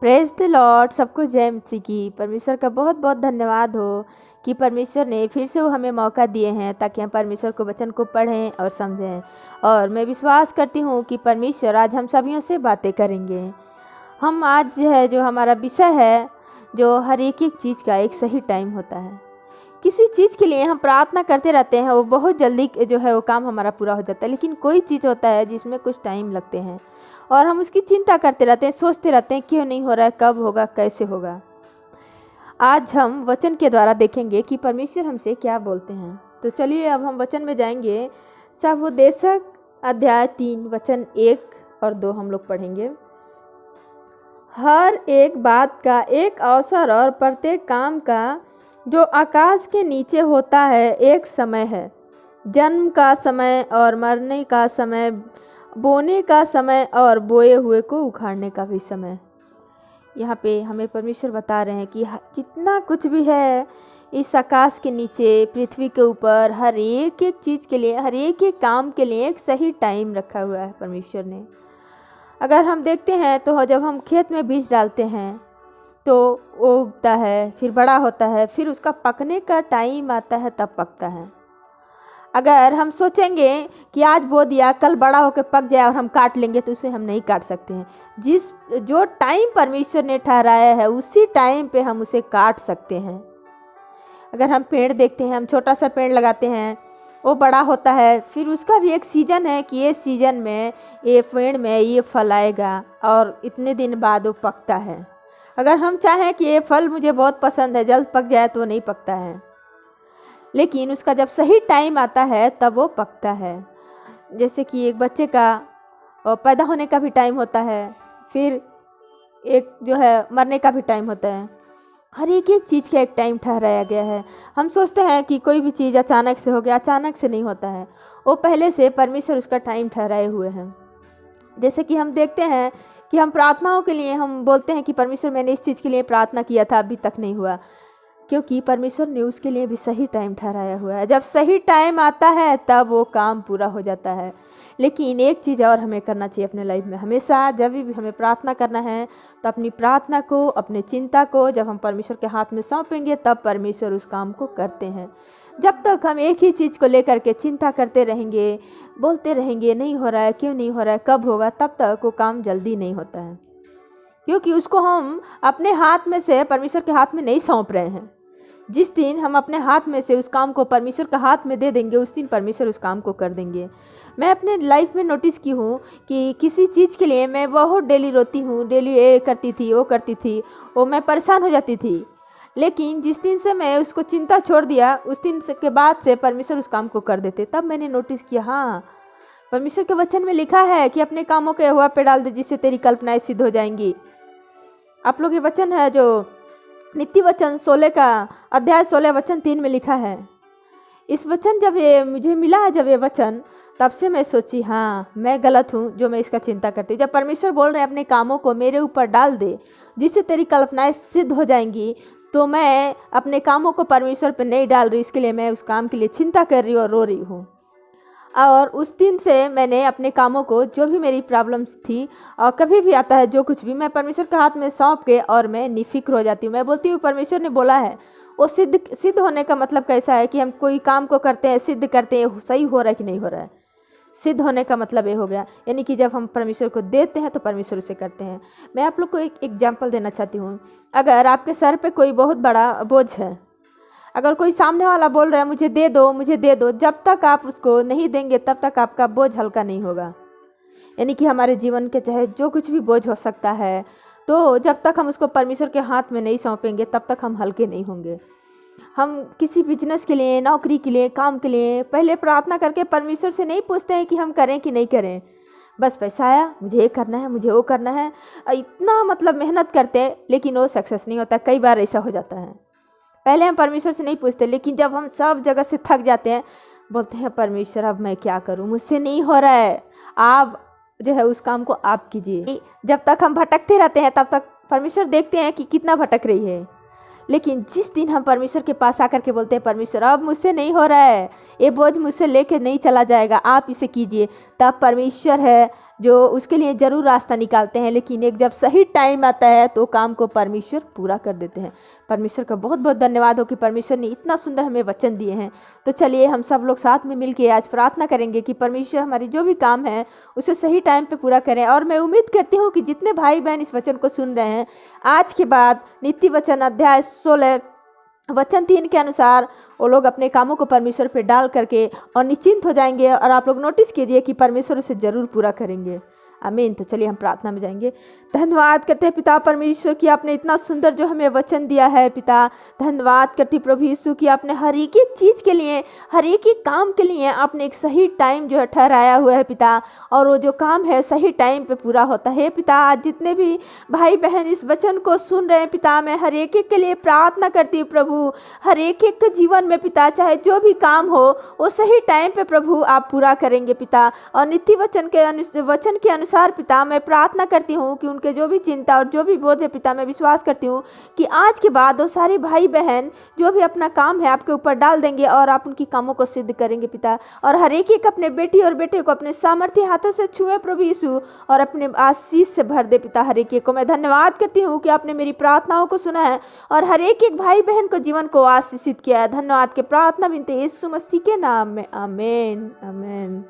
Praise the Lord. सबको जय मसीह की। परमेश्वर का बहुत बहुत धन्यवाद हो कि परमेश्वर ने फिर से वो हमें मौका दिए हैं ताकि हम परमेश्वर को वचन को पढ़ें और समझें। और मैं विश्वास करती हूँ कि परमेश्वर आज हम सभियों से बातें करेंगे। हम आज जो हमारा विषय है, जो हर एक चीज़ का एक सही टाइम होता है। किसी चीज़ के लिए हम प्रार्थना करते रहते हैं, वो बहुत जल्दी वो काम हमारा पूरा हो जाता है, लेकिन कोई चीज़ होता है जिसमें कुछ टाइम लगते हैं और हम उसकी चिंता करते रहते हैं, सोचते रहते हैं क्यों नहीं हो रहा है, कब होगा, कैसे होगा। आज हम वचन के द्वारा देखेंगे कि परमेश्वर हमसे क्या बोलते हैं। तो चलिए अब हम वचन में जाएंगे। सबोपदेशक अध्याय 3 वचन 1 और 2 हम लोग पढ़ेंगे। हर एक बात का एक अवसर और प्रत्येक काम का जो आकाश के नीचे होता है एक समय है, जन्म का समय और मरने का समय, बोने का समय और बोए हुए को उखाड़ने का भी समय। यहाँ पे हमें परमेश्वर बता रहे हैं कि जितना कुछ भी है इस आकाश के नीचे, पृथ्वी के ऊपर, हर एक चीज़ के लिए, हर एक काम के लिए एक सही टाइम रखा हुआ है परमेश्वर ने। अगर हम देखते हैं तो जब हम खेत में बीज डालते हैं तो वो उगता है, फिर बड़ा होता है, फिर उसका पकने का टाइम आता है, तब पकता है। अगर हम सोचेंगे कि आज बो दिया, कल बड़ा होकर पक जाए और हम काट लेंगे, तो उसे हम नहीं काट सकते हैं। जो टाइम परमेश्वर ने ठहराया है उसी टाइम पे हम उसे काट सकते हैं। अगर हम पेड़ देखते हैं, हम छोटा सा पेड़ लगाते हैं, वो बड़ा होता है, फिर उसका भी एक सीज़न है कि ये सीज़न में ये पेड़ में ये फल आएगा और इतने दिन बाद वो पकता है। अगर हम चाहें कि ये फल मुझे बहुत पसंद है, जल्द पक जाए, तो वो नहीं पकता है, लेकिन उसका जब सही टाइम आता है तब वो पकता है। जैसे कि एक बच्चे का पैदा होने का भी टाइम होता है, फिर एक मरने का भी टाइम होता है। हर एक चीज़ का एक टाइम ठहराया गया है। हम सोचते हैं कि कोई भी चीज़ अचानक से हो गया, अचानक से नहीं होता है, वो पहले से परमेश्वर उसका टाइम ठहराए हुए हैं। जैसे कि हम देखते हैं कि हम प्रार्थनाओं के लिए हम बोलते हैं कि परमेश्वर मैंने इस चीज़ के लिए प्रार्थना किया था, अभी तक नहीं हुआ, क्योंकि परमेश्वर ने उसके लिए भी सही टाइम ठहराया हुआ है। जब सही टाइम आता है तब वो काम पूरा हो जाता है। लेकिन एक चीज़ और हमें करना चाहिए अपने लाइफ में, हमेशा जब भी हमें प्रार्थना करना है तो अपनी प्रार्थना को, अपनी चिंता को जब हम परमेश्वर के हाथ में सौंपेंगे तब परमेश्वर उस काम को करते हैं। जब तक हम एक ही चीज़ को लेकर के चिंता करते रहेंगे, बोलते रहेंगे नहीं हो रहा है, क्यों नहीं हो रहा है, कब होगा, तब तक वो काम जल्दी नहीं होता है, क्योंकि उसको हम अपने हाथ में से परमेश्वर के हाथ में नहीं सौंप रहे हैं। जिस दिन हम अपने हाथ में से उस काम को परमेश्वर के हाथ में दे देंगे, उस दिन परमेश्वर उस काम को कर देंगे। मैं अपने लाइफ में नोटिस की हूँ कि किसी चीज़ के लिए मैं बहुत डेली रोती हूँ, डेली ये करती थी, वो करती थी, वो मैं परेशान हो जाती थी। लेकिन जिस दिन से मैं उसको चिंता छोड़ दिया, उस दिन के बाद से परमेश्वर उस काम को कर देते। तब मैंने नोटिस किया, हाँ, परमेश्वर के वचन में लिखा है कि अपने कामों को यहोवा पे डाल दे, जिससे तेरी कल्पनाएं सिद्ध हो जाएंगी। आप लोग ये वचन है जो नीति वचन 16 का अध्याय 16 वचन 3 में लिखा है। इस वचन जब ये मुझे मिला है, जब ये वचन, तब से मैं सोची हाँ मैं गलत हूँ जो मैं इसका चिंता करती हूँ। जब परमेश्वर बोल रहे हैं अपने कामों को मेरे ऊपर डाल दे जिससे तेरी कल्पनाएं सिद्ध हो जाएंगी, तो मैं अपने कामों को परमेश्वर पर नहीं डाल रही, इसके लिए मैं उस काम के लिए चिंता कर रही हूँ और रो रही हूँ। और उस दिन से मैंने अपने कामों को, जो भी मेरी प्रॉब्लम्स थी और कभी भी आता है जो कुछ भी, मैं परमेश्वर के हाथ में सौंप के और मैं निफिक्र हो जाती हूँ। मैं बोलती हूँ परमेश्वर ने बोला है, वो सिद्ध होने का मतलब कैसा है कि हम कोई काम को करते हैं, सिद्ध करते हैं, सही हो रहा है कि नहीं हो रहा है। सिद्ध होने का मतलब ये हो गया, यानी कि जब हम परमेश्वर को देते हैं तो परमेश्वर उसे करते हैं। मैं आप लोग को एक एग्जाम्पल देना चाहती हूँ। अगर आपके सर पे कोई बहुत बड़ा बोझ है, अगर कोई सामने वाला बोल रहा है मुझे दे दो, मुझे दे दो, जब तक आप उसको नहीं देंगे तब तक आपका बोझ हल्का नहीं होगा। यानी कि हमारे जीवन के चाहे जो कुछ भी बोझ हो सकता है, तो जब तक हम उसको परमेश्वर के हाथ में नहीं सौंपेंगे तब तक हम हल्के नहीं होंगे। हम किसी बिजनेस के लिए, नौकरी के लिए, काम के लिए पहले प्रार्थना करके परमेश्वर से नहीं पूछते हैं कि हम करें कि नहीं करें। बस पैसा आया, मुझे ये करना है, मुझे वो करना है, इतना मेहनत करते हैं, लेकिन वो सक्सेस नहीं होता। कई बार ऐसा हो जाता है। पहले हम परमेश्वर से नहीं पूछते, लेकिन जब हम सब जगह से थक जाते हैं, बोलते हैं परमेश्वर अब मैं क्या करूं, मुझसे नहीं हो रहा है, आप उस काम को आप कीजिए। जब तक हम भटकते रहते हैं तब तक परमेश्वर देखते हैं कि कितना भटक रही है। लेकिन जिस दिन हम परमेश्वर के पास आकर के बोलते हैं परमेश्वर अब मुझसे नहीं हो रहा है, ये बोझ मुझसे लेके नहीं चला जाएगा, आप इसे कीजिए, तब परमेश्वर जो उसके लिए ज़रूर रास्ता निकालते हैं, लेकिन एक जब सही टाइम आता है तो काम को परमेश्वर पूरा कर देते हैं। परमेश्वर का बहुत बहुत धन्यवाद हो कि परमेश्वर ने इतना सुंदर हमें वचन दिए हैं। तो चलिए हम सब लोग साथ में मिलकर आज प्रार्थना करेंगे कि परमेश्वर हमारी जो भी काम है उसे सही टाइम पे पूरा करें। और मैं उम्मीद करती हूँ कि जितने भाई बहन इस वचन को सुन रहे हैं, आज के बाद नीति वचन अध्याय 16 वचन 3 के अनुसार वो लोग अपने कामों को परमेश्वर पे डाल करके और निश्चिंत हो जाएंगे। और आप लोग नोटिस कीजिए कि परमेश्वर उसे ज़रूर पूरा करेंगे। आमीन। तो चलिए हम प्रार्थना में जाएंगे। धन्यवाद करते हैं पिता परमेश्वर की, आपने इतना सुंदर जो हमें वचन दिया है पिता। धन्यवाद करती प्रभु यीशु की, आपने हर एक चीज़ के लिए, हर एक काम के लिए आपने एक सही टाइम जो है ठहराया हुआ है पिता। और वो जो काम है सही टाइम पे पूरा होता है पिता। आज जितने भी भाई बहन इस वचन को सुन रहे हैं पिता, मैं हर एक के लिए प्रार्थना करती हूँ प्रभु। हर एक के जीवन में पिता, चाहे जो भी काम हो वो सही टाइम पे प्रभु आप पूरा करेंगे पिता। और नीति वचन के अनुसार पिता मैं प्रार्थना करती हूँ कि उनके जो भी चिंता और जो भी बोझ है पिता, मैं विश्वास करती हूँ कि आज के बाद वो सारे भाई बहन जो भी अपना काम है आपके ऊपर डाल देंगे और आप उनकी कामों को सिद्ध करेंगे पिता। और हर एक अपने बेटी और बेटे को अपने सामर्थ्य हाथों से छुए प्रभु यीशु, और अपने आशीष से भर दे पिता। हर एक को मैं धन्यवाद करती हूँ कि आपने मेरी प्रार्थनाओं को सुना है और हर एक भाई बहन को जीवन को आशीषित किया है। धन्यवाद के प्रार्थना विनती यीशु मसीह के नाम में, आमीन आमीन।